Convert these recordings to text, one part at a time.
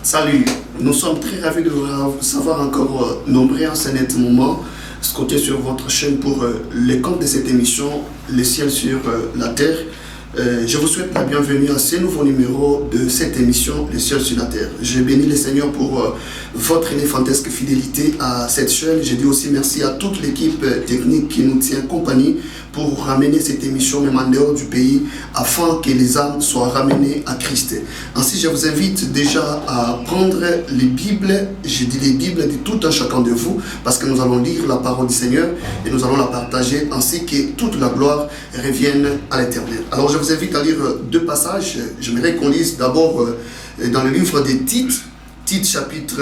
Salut, nous sommes très ravis de vous savoir encore nombreux en ce net moment, scotché sur votre chaîne pour les comptes de cette émission, Le ciel sur la terre. Je vous souhaite la bienvenue à ce nouveau numéro de cette émission, Le ciel sur la terre. Je bénis le Seigneur pour votre éléphantasque fidélité à cette chaîne. Je dis aussi merci à toute l'équipe technique qui nous tient compagnie pour ramener cette émission même en dehors du pays afin que les âmes soient ramenées à Christ. Ainsi, je vous invite déjà à prendre les Bibles, je dis les Bibles de tout un chacun de vous, parce que nous allons lire la parole du Seigneur et nous allons la partager ainsi que toute la gloire revienne à l'Éternel. Alors, je vous invite à lire deux passages. J'aimerais qu'on lise d'abord dans le livre des Tite chapitre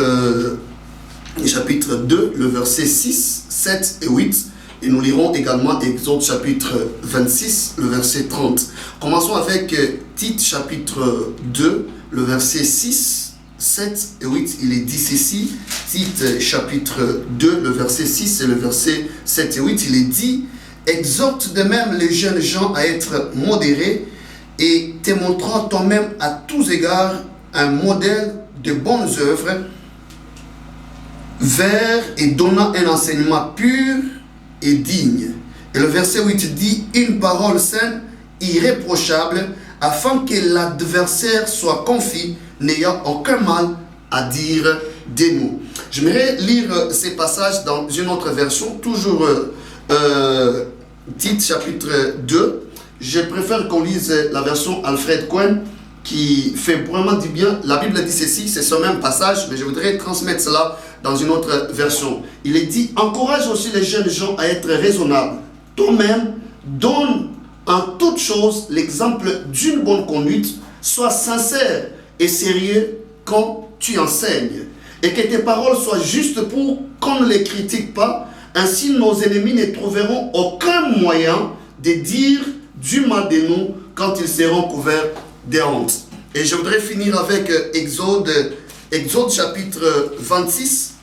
2, le verset 6, 7 et 8. Et nous lirons également Exode chapitre 26, le verset 30. Commençons avec Tite chapitre 2, le verset 6, 7 et 8. Il est dit ceci, Tite chapitre 2, le verset 6 et le verset 7 et 8. Il est dit: exhorte de même les jeunes gens à être modérés et te montrant toi-même à tous égards un modèle de bonnes œuvres, vers et donnant un enseignement pur et digne. Et le verset 8 dit: une parole saine, irréprochable, afin que l'adversaire soit confit, n'ayant aucun mal à dire de nous. J'aimerais lire ces passages dans une autre version, toujours Tite chapitre 2. Je préfère qu'on lise la version Alfred Cohen qui fait vraiment du bien. La Bible dit ceci, c'est ce même passage, mais je voudrais transmettre cela dans une autre version. Il est dit: encourage aussi les jeunes gens à être raisonnables. Toi-même, donne en toute chose l'exemple d'une bonne conduite. Sois sincère et sérieux quand tu enseignes. Et que tes paroles soient justes pour qu'on ne les critique pas. Ainsi, nos ennemis ne trouveront aucun moyen de dire du mal de nous quand ils seront couverts de honte. Et je voudrais finir avec Exode chapitre 26.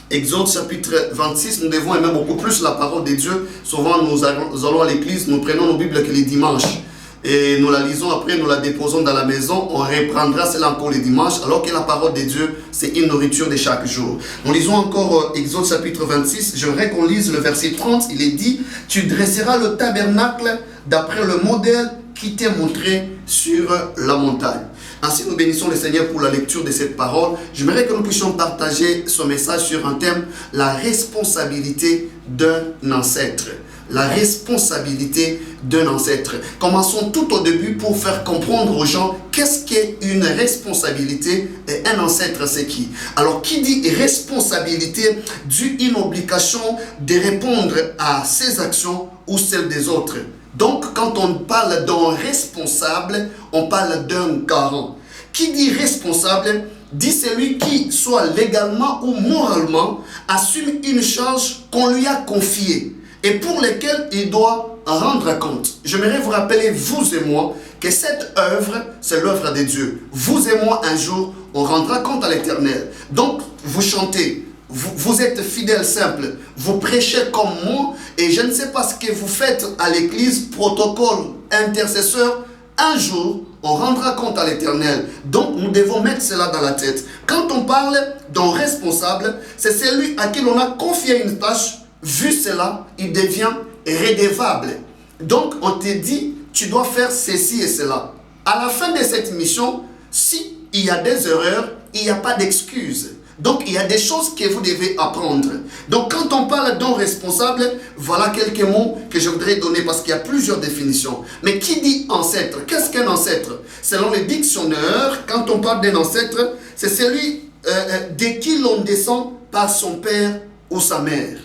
Exode chapitre 26, nous devons aimer beaucoup plus la parole de Dieu. Souvent nous allons à l'église, nous prenons nos Bibles que les dimanches et nous la lisons, après nous la déposons dans la maison. On reprendra cela encore les dimanches, alors que la parole de Dieu, c'est une nourriture de chaque jour. Nous lisons encore Exode chapitre 26. J'aimerais qu'on lise le verset 30. Il est dit: tu dresseras le tabernacle d'après le modèle qui t'est montré sur la montagne. Ainsi, nous bénissons le Seigneur pour la lecture de cette parole. J'aimerais que nous puissions partager ce message sur un thème: la responsabilité d'un ancêtre. La responsabilité d'un ancêtre. Commençons tout au début pour faire comprendre aux gens qu'est-ce qu'est une responsabilité et un ancêtre c'est qui. Alors, qui dit responsabilité dit une obligation de répondre à ses actions ou celles des autres. Donc, quand on parle d'un responsable, on parle d'un garant. Qui dit responsable dit celui qui, soit légalement ou moralement, assume une charge qu'on lui a confiée et pour laquelle il doit rendre compte. J'aimerais vous rappeler, vous et moi, que cette œuvre, c'est l'œuvre de Dieu. Vous et moi, un jour, on rendra compte à l'Éternel. Donc, vous chantez. Vous êtes fidèles simples, vous prêchez comme moi, et je ne sais pas ce que vous faites à l'église, protocole, intercesseur. Un jour, on rendra compte à l'Éternel. Donc, nous devons mettre cela dans la tête. Quand on parle d'un responsable, c'est celui à qui l'on a confié une tâche. Vu cela, il devient redevable. Donc, on te dit, tu dois faire ceci et cela. À la fin de cette mission, si il y a des erreurs, il n'y a pas d'excuses. Donc, il y a des choses que vous devez apprendre. Donc, quand on parle d'un responsable, voilà quelques mots que je voudrais donner parce qu'il y a plusieurs définitions. Mais qui dit ancêtre? Qu'est-ce qu'un ancêtre? Selon les dictionnaires, quand on parle d'un ancêtre, c'est celui de qui l'on descend par son père ou sa mère.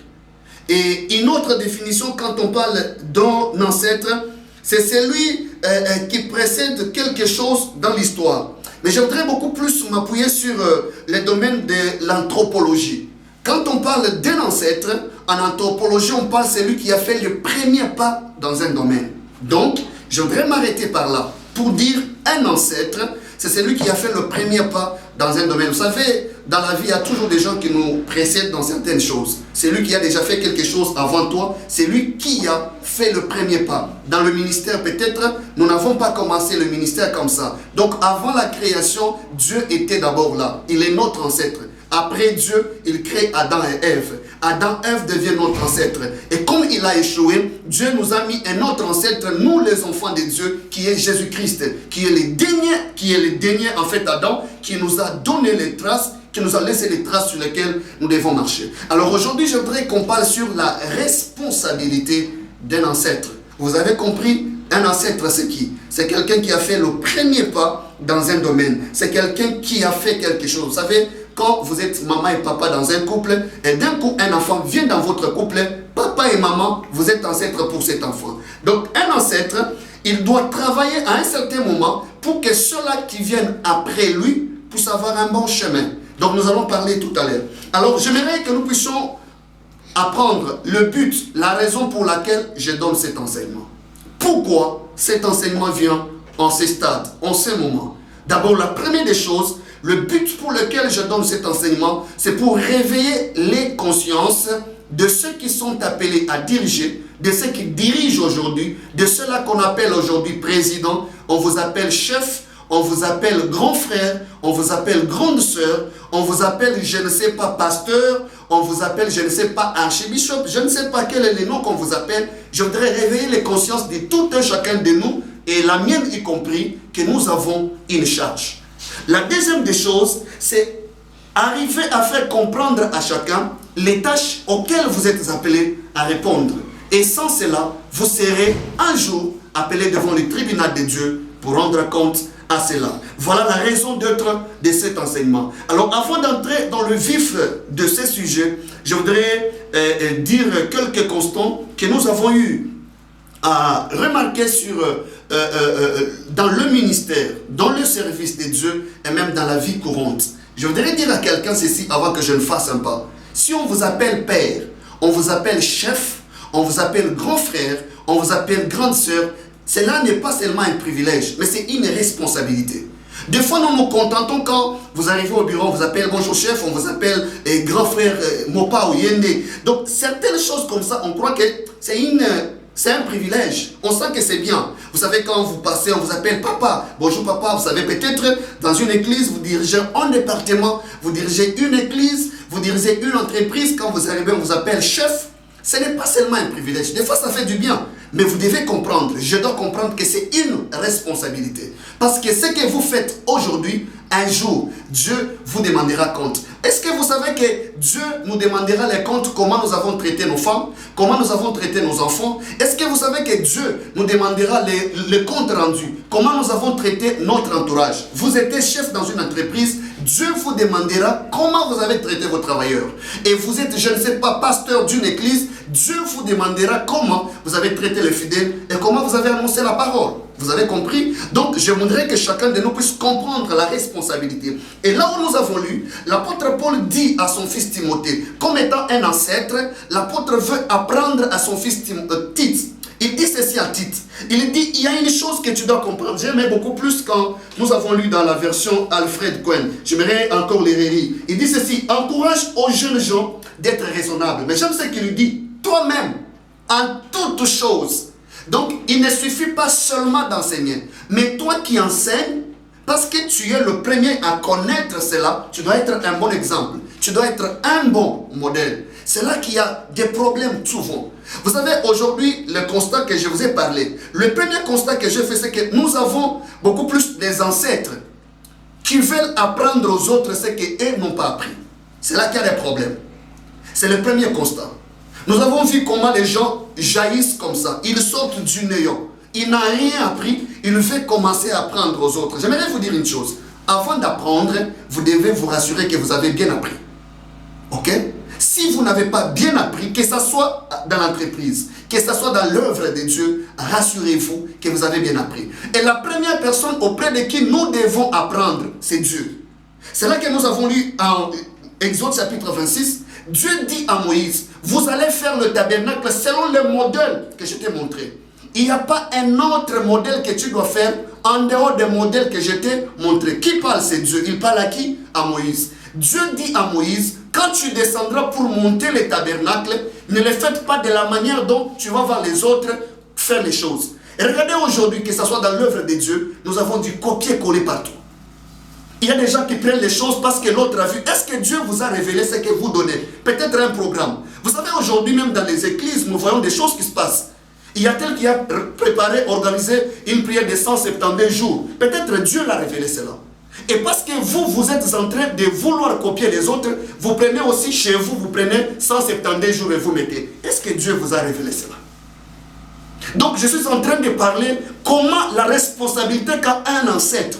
Et une autre définition, quand on parle d'un ancêtre, c'est celui qui précède quelque chose dans l'histoire. Mais je voudrais beaucoup plus m'appuyer sur le domaine de l'anthropologie. Quand on parle d'un ancêtre, en anthropologie, on parle de celui qui a fait le premier pas dans un domaine. Donc, je voudrais m'arrêter par là pour dire un ancêtre, c'est celui qui a fait le premier pas dans un domaine. Vous savez, dans la vie, il y a toujours des gens qui nous précèdent dans certaines choses. C'est lui qui a déjà fait quelque chose avant toi. C'est lui qui a fait le premier pas. Dans le ministère, peut-être, nous n'avons pas commencé le ministère comme ça. Donc, avant la création, Dieu était d'abord là. Il est notre ancêtre. Après Dieu, il crée Adam et Ève. Adam et Ève deviennent notre ancêtre. Et comme il a échoué, Dieu nous a mis un autre ancêtre, nous les enfants de Dieu, qui est Jésus-Christ, qui est le dernier en fait Adam, qui nous a donné les traces, qui nous a laissé les traces sur lesquelles nous devons marcher. Alors aujourd'hui, je voudrais qu'on parle sur la responsabilité d'un ancêtre. Vous avez compris? Un ancêtre, c'est qui? C'est quelqu'un qui a fait le premier pas dans un domaine. C'est quelqu'un qui a fait quelque chose. Vous savez, quand vous êtes maman et papa dans un couple, et d'un coup un enfant vient dans votre couple, papa et maman, vous êtes ancêtre pour cet enfant. Donc un ancêtre, il doit travailler à un certain moment pour que ceux-là qui viennent après lui puissent avoir un bon chemin. Donc nous allons parler tout à l'heure. Alors j'aimerais que nous puissions apprendre le but, la raison pour laquelle je donne cet enseignement. Pourquoi cet enseignement vient en ces stades, en ce moment? D'abord, la première des choses, le but pour lequel je donne cet enseignement, c'est pour réveiller les consciences de ceux qui sont appelés à diriger, de ceux qui dirigent aujourd'hui, de ceux-là qu'on appelle aujourd'hui président, on vous appelle chef, on vous appelle grand frère, on vous appelle grande sœur, on vous appelle je ne sais pas pasteur, on vous appelle je ne sais pas archibishop, je ne sais pas quel est le nom qu'on vous appelle. Je voudrais réveiller les consciences de tout un chacun de nous, et la mienne y compris, que nous avons une charge. La deuxième des choses, c'est arriver à faire comprendre à chacun les tâches auxquelles vous êtes appelés à répondre. Et sans cela, vous serez un jour appelés devant le tribunal de Dieu pour rendre compte à cela. Voilà la raison d'être de cet enseignement. Alors avant d'entrer dans le vif de ce sujet, je voudrais dire quelques constants que nous avons eu à remarquer dans le ministère, dans le service de Dieu et même dans la vie courante. Je voudrais dire à quelqu'un ceci avant que je ne fasse un pas. Si on vous appelle père, on vous appelle chef, on vous appelle grand frère, on vous appelle grande sœur, cela n'est pas seulement un privilège, mais c'est une responsabilité. Des fois, nous nous contentons quand vous arrivez au bureau, on vous appelle bonjour chef, on vous appelle grand frère Mopa ou Yende. Donc, certaines choses comme ça, on croit que c'est un privilège. On sent que c'est bien. Vous savez, quand vous passez, on vous appelle papa. Bonjour papa. Vous savez, peut-être dans une église, vous dirigez un département, vous dirigez une église, vous dirigez une entreprise. Quand vous arrivez, on vous appelle chef. Ce n'est pas seulement un privilège. Des fois, ça fait du bien. Mais vous devez comprendre, je dois comprendre que c'est une responsabilité. Parce que ce que vous faites aujourd'hui, un jour, Dieu vous demandera compte. Est-ce que vous savez que Dieu nous demandera les comptes, comment nous avons traité nos femmes, comment nous avons traité nos enfants? Est-ce que vous savez que Dieu nous demandera les comptes rendus, comment nous avons traité notre entourage? Vous êtes chef dans une entreprise, Dieu vous demandera comment vous avez traité vos travailleurs. Et vous êtes, je ne sais pas, pasteur d'une église, Dieu vous demandera comment vous avez traité les fidèles et comment vous avez annoncé la parole. Vous avez compris? Donc, je voudrais que chacun de nous puisse comprendre la responsabilité. Et là où nous avons lu, l'apôtre Paul dit à son fils Timothée, comme étant un ancêtre, l'apôtre veut apprendre à son fils Tite. Il dit ceci à Tite. Il dit, il y a une chose que tu dois comprendre. J'aimais beaucoup plus quand nous avons lu dans la version Alfred Cohen. J'aimerais encore les relire. Il dit ceci, encourage aux jeunes gens d'être raisonnables. Mais j'aime ce qu'il lui dit, toi-même, en toutes choses. Donc, il ne suffit pas seulement d'enseigner. Mais toi qui enseignes, parce que tu es le premier à connaître cela, tu dois être un bon exemple. Tu dois être un bon modèle. C'est là qu'il y a des problèmes souvent. Vous savez, aujourd'hui, le constat que je vous ai parlé, le premier constat que j'ai fait, c'est que nous avons beaucoup plus des ancêtres qui veulent apprendre aux autres ce qu'eux n'ont pas appris. C'est là qu'il y a des problèmes. C'est le premier constat. Nous avons vu comment les gens jaillissent comme ça. Ils sortent du néant. Il n'a rien appris. Il veut commencer à apprendre aux autres. J'aimerais vous dire une chose. Avant d'apprendre, vous devez vous rassurer que vous avez bien appris. Ok? Si vous n'avez pas bien appris, que ce soit dans l'entreprise, que ce soit dans l'œuvre de Dieu, rassurez-vous que vous avez bien appris. Et la première personne auprès de qui nous devons apprendre, c'est Dieu. C'est là que nous avons lu en Exode chapitre 26. Dieu dit à Moïse, vous allez faire le tabernacle selon le modèle que je t'ai montré. Il n'y a pas un autre modèle que tu dois faire en dehors des modèles que je t'ai montré. Qui parle? C'est Dieu. Il parle à qui? À Moïse. Dieu dit à Moïse, quand tu descendras pour monter les tabernacles, ne les faites pas de la manière dont tu vas voir les autres faire les choses. Et regardez aujourd'hui, que ce soit dans l'œuvre de Dieu, nous avons du copier-coller partout. Il y a des gens qui prennent les choses parce que l'autre a vu. Est-ce que Dieu vous a révélé ce que vous donnez? Peut-être un programme. Vous savez, aujourd'hui, même dans les églises, nous voyons des choses qui se passent. Il y a tel qui a préparé, organisé une prière de 170 jours. Peut-être Dieu l'a révélé cela. Et parce que vous êtes en train de vouloir copier les autres, vous prenez aussi chez vous, vous prenez 170 jours et vous mettez. Est-ce que Dieu vous a révélé cela? Donc je suis en train de parler comment la responsabilité qu'a un ancêtre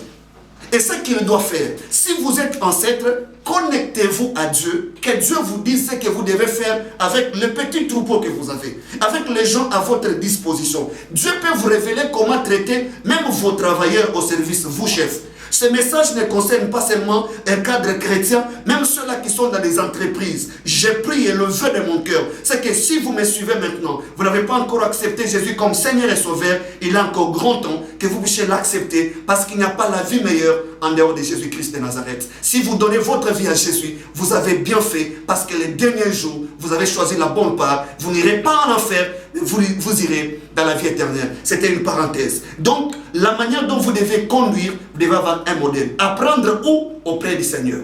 et ce qu'il doit faire. Si vous êtes ancêtre, connectez-vous à Dieu, que Dieu vous dise ce que vous devez faire avec le petit troupeau que vous avez, avec les gens à votre disposition. Dieu peut vous révéler comment traiter même vos travailleurs au service, vous chefs. Ce message ne concerne pas seulement un cadre chrétien, même ceux-là qui sont dans les entreprises. J'ai prié le vœu de mon cœur. C'est que si vous me suivez maintenant, vous n'avez pas encore accepté Jésus comme Seigneur et Sauveur, il est encore grand temps que vous puissiez l'accepter parce qu'il n'y a pas la vie meilleure en dehors de Jésus-Christ de Nazareth. Si vous donnez votre vie à Jésus, vous avez bien fait parce que les derniers jours, vous avez choisi la bonne part. Vous n'irez pas en enfer, vous irez dans la vie éternelle. C'était une parenthèse. Donc, la manière dont vous devez conduire, vous devez avoir un modèle. Apprendre où? Auprès du Seigneur.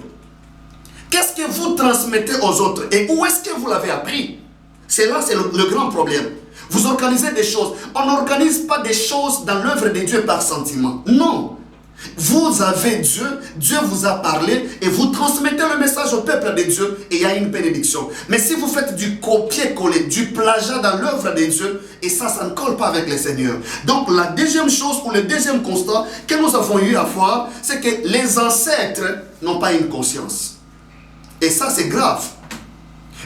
Qu'est-ce que vous transmettez aux autres et où est-ce que vous l'avez appris? C'est le grand problème. Vous organisez des choses. On n'organise pas des choses dans l'œuvre de Dieu par sentiment. Non. Vous avez Dieu, Dieu vous a parlé et vous transmettez le message au peuple de Dieu et il y a une bénédiction. Mais si vous faites du copier-coller, du plagiat dans l'œuvre de Dieu, et ça ne colle pas avec le Seigneur. Donc la deuxième chose ou le deuxième constat que nous avons eu à voir, c'est que les ancêtres n'ont pas une conscience. Et ça c'est grave.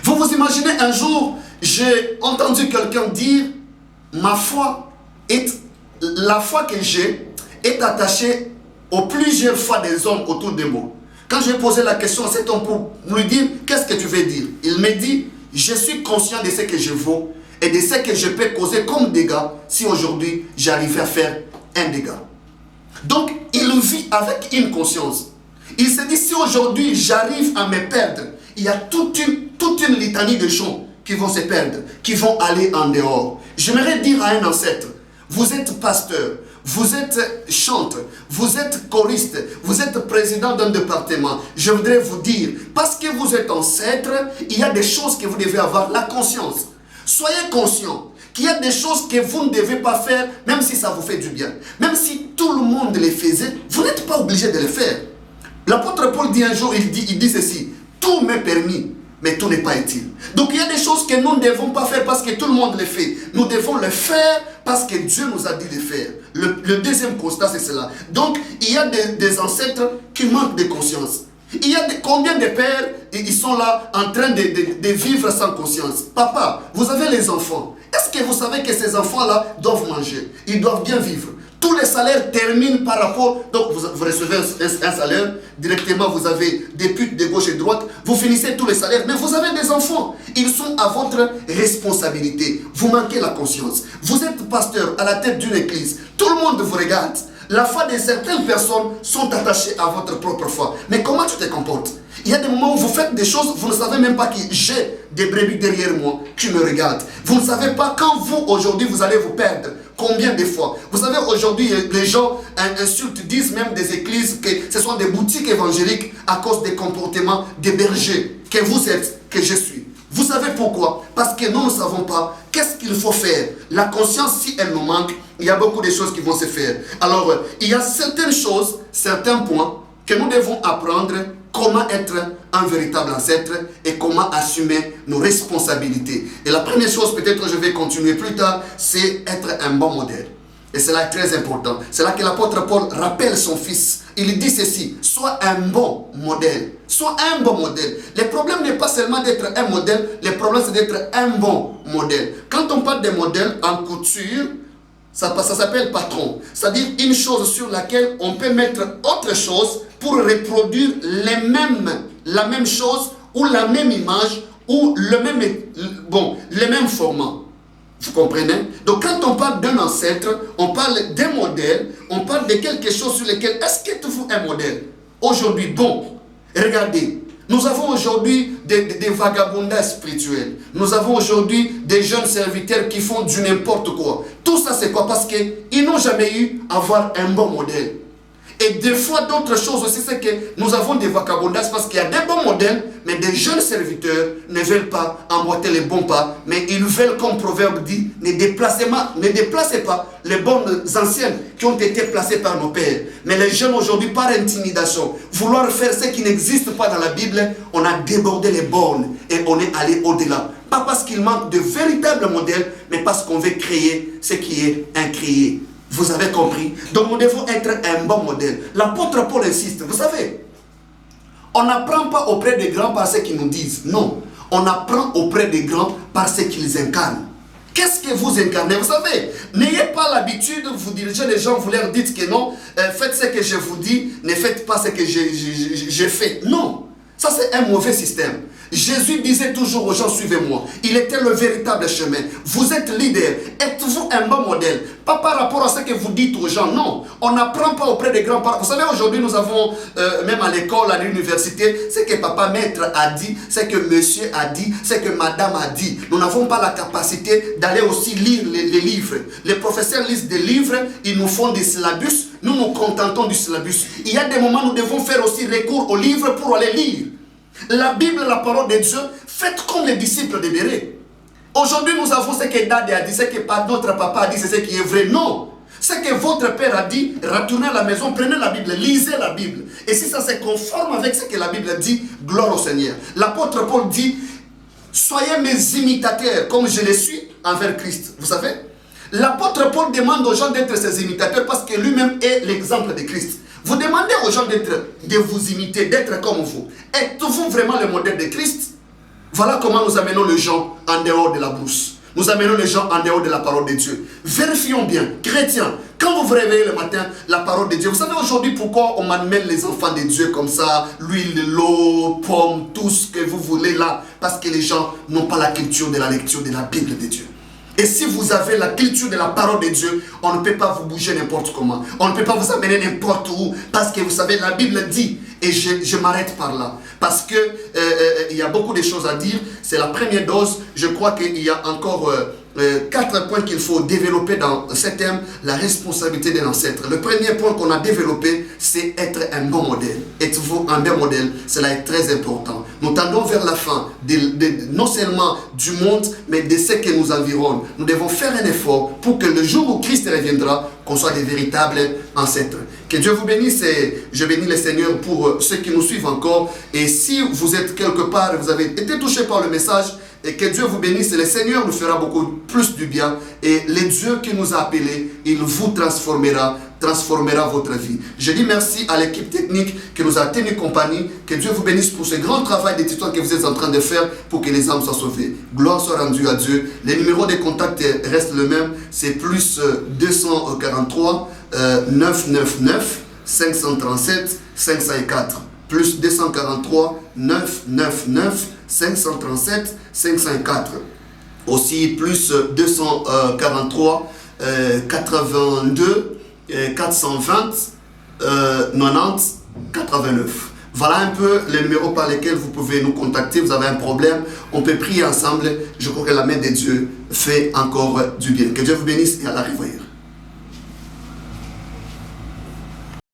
Vous vous imaginez un jour, j'ai entendu quelqu'un dire, la foi que j'ai est attachée aux plusieurs fois des hommes autour de moi. Quand j'ai posé la question à cet homme pour lui dire, qu'est-ce que tu veux dire? Il me dit, je suis conscient de ce que je vaux et de ce que je peux causer comme dégâts si aujourd'hui j'arrive à faire un dégât. Donc, il vit avec une conscience. Il se dit, si aujourd'hui j'arrive à me perdre, il y a toute une litanie de gens qui vont se perdre, qui vont aller en dehors. J'aimerais dire à un ancêtre, vous êtes pasteur, vous êtes chanteur, vous êtes choriste, vous êtes président d'un département. Je voudrais vous dire, parce que vous êtes ancêtre, il y a des choses que vous devez avoir la conscience. Soyez conscient qu'il y a des choses que vous ne devez pas faire, même si ça vous fait du bien. Même si tout le monde les faisait, vous n'êtes pas obligé de les faire. L'apôtre Paul dit un jour, il dit ceci, tout m'est permis, mais tout n'est pas utile. Donc il y a des choses que nous ne devons pas faire parce que tout le monde les fait. Nous devons les faire parce que Dieu nous a dit de faire. Le deuxième constat, c'est cela. Donc il y a des ancêtres qui manquent de conscience. Il y a combien de pères, ils sont là en train de vivre sans conscience. Papa, vous avez les enfants. Est-ce que vous savez que ces enfants-là doivent manger? Ils doivent bien vivre. Tous les salaires terminent par rapport... Donc vous recevez un salaire, directement vous avez des putes de gauche et de droite, vous finissez tous les salaires, mais vous avez des enfants. Ils sont à votre responsabilité. Vous manquez la conscience. Vous êtes pasteur à la tête d'une église. Tout le monde vous regarde. La foi de certaines personnes sont attachées à votre propre foi. Mais comment tu te comportes? Il y a des moments où vous faites des choses, vous ne savez même pas que j'ai des brebis derrière moi qui me regardent. Vous ne savez pas quand vous, aujourd'hui, vous allez vous perdre. Combien de fois? Vous savez, aujourd'hui, les gens insultent, disent même des églises que ce sont des boutiques évangéliques à cause des comportements des bergers que vous êtes, que je suis. Vous savez pourquoi? Parce que nous ne savons pas qu'est-ce qu'il faut faire. La conscience, si elle nous manque, il y a beaucoup de choses qui vont se faire. Alors, il y a certaines choses, certains points que nous devons apprendre comment être un véritable ancêtre et comment assumer nos responsabilités. Et la première chose, peut-être je vais continuer plus tard, c'est être un bon modèle. Et cela est très important. C'est là que l'apôtre Paul rappelle son fils. Il dit ceci, sois un bon modèle. Sois un bon modèle. Le problème n'est pas seulement d'être un modèle, le problème c'est d'être un bon modèle. Quand on parle de modèle en couture, ça s'appelle patron. C'est-à-dire une chose sur laquelle on peut mettre autre chose pour reproduire la même chose ou la même image ou le même format. Vous comprenez? Donc quand on parle d'un ancêtre, on parle d'un modèle, on parle de quelque chose sur lequel est-ce que tu fais un modèle? Aujourd'hui, bon, regardez, Nous avons aujourd'hui des vagabondas spirituels. Nous avons aujourd'hui des jeunes serviteurs qui font du n'importe quoi. Tout ça c'est quoi? Parce qu'ils n'ont jamais eu à avoir un bon modèle. Et des fois d'autres choses aussi, c'est que nous avons des vagabondas parce qu'il y a des bons modèles, mais des jeunes serviteurs ne veulent pas emboîter les bons pas, mais ils veulent, comme Proverbe dit, ne déplacez pas les bonnes anciennes qui ont été placées par nos pères. Mais les jeunes aujourd'hui, par intimidation, vouloir faire ce qui n'existe pas dans la Bible, on a débordé les bornes et on est allé au-delà. Pas parce qu'il manque de véritables modèles, mais parce qu'on veut créer ce qui est incréé. Vous avez compris? Donc nous devons être un bon modèle. L'apôtre Paul insiste, vous savez, on n'apprend pas auprès des grands par ce qu'ils nous disent. Non, on apprend auprès des grands par ce qu'ils incarnent. Qu'est-ce que vous incarnez? Vous savez, n'ayez pas l'habitude de vous diriger les gens, vous leur dites que non, faites ce que je vous dis, ne faites pas ce que je fais. Non, ça c'est un mauvais système. Jésus disait toujours aux gens, suivez-moi. Il était le véritable chemin. Vous êtes leader. Êtes-vous un bon modèle? Pas par rapport à ce que vous dites aux gens, non. On n'apprend pas auprès des grands-parents. Vous savez, aujourd'hui, nous avons, même à l'école, à l'université, ce que papa maître a dit, ce que monsieur a dit, ce que madame a dit. Nous n'avons pas la capacité d'aller aussi lire les livres. Les professeurs lisent des livres, ils nous font des syllabus, nous nous contentons du syllabus. Il y a des moments où nous devons faire aussi recours aux livres pour aller lire. La Bible, la parole de Dieu, faites comme les disciples de Bérée. Aujourd'hui, nous avons ce que Dade a dit, ce que notre papa a dit, c'est ce qui est vrai. Non. Ce que votre père a dit, retournez à la maison, prenez la Bible, lisez la Bible. Et si ça se conforme avec ce que la Bible dit, gloire au Seigneur. L'apôtre Paul dit, soyez mes imitateurs, comme je le suis envers Christ. Vous savez, l'apôtre Paul demande aux gens d'être ses imitateurs parce que lui-même est l'exemple de Christ. Vous demandez aux gens de vous imiter, d'être comme vous. Êtes-vous vraiment le modèle de Christ? Voilà comment nous amenons les gens en dehors de la brousse. Nous amenons les gens en dehors de la parole de Dieu. Vérifions bien, chrétiens, quand vous vous réveillez le matin, la parole de Dieu. Vous savez aujourd'hui pourquoi on m'amène les enfants de Dieu comme ça, l'huile, l'eau, pomme, tout ce que vous voulez là? Parce que les gens n'ont pas la culture de la lecture de la Bible de Dieu. Et si vous avez la culture de la parole de Dieu, on ne peut pas vous bouger n'importe comment. On ne peut pas vous amener n'importe où. Parce que vous savez, la Bible dit, et je m'arrête par là. Parce que il y a beaucoup de choses à dire. C'est la première dose. Je crois qu'il y a encore 4 points qu'il faut développer dans ce thème, la responsabilité d'un ancêtre. Le premier point qu'on a développé, c'est être un bon modèle. Êtes-vous un bon modèle? Cela est très important. Nous tendons vers la fin, non seulement du monde, mais de ce qui nous environne. Nous devons faire un effort pour que le jour où Christ reviendra, qu'on soit des véritables ancêtres. Que Dieu vous bénisse et je bénis le Seigneur pour ceux qui nous suivent encore. Et si vous êtes quelque part, vous avez été touché par le message, et que Dieu vous bénisse, et le Seigneur nous fera beaucoup plus du bien. Et le Dieu qui nous a appelés, il vous transformera votre vie. Je dis merci à l'équipe technique qui nous a tenu compagnie. Que Dieu vous bénisse pour ce grand travail d'édition que vous êtes en train de faire pour que les âmes soient sauvées. Gloire soit rendue à Dieu. Les numéros de contact restent le même. C'est plus 243 999 537 504. Plus 243 999 537 504. Aussi plus 243 82 420 90 89. Voilà un peu les numéros par lesquels vous pouvez nous contacter. Vous avez un problème, on peut prier ensemble. Je crois que la main de Dieu fait encore du bien. Que Dieu vous bénisse et à la revoyure.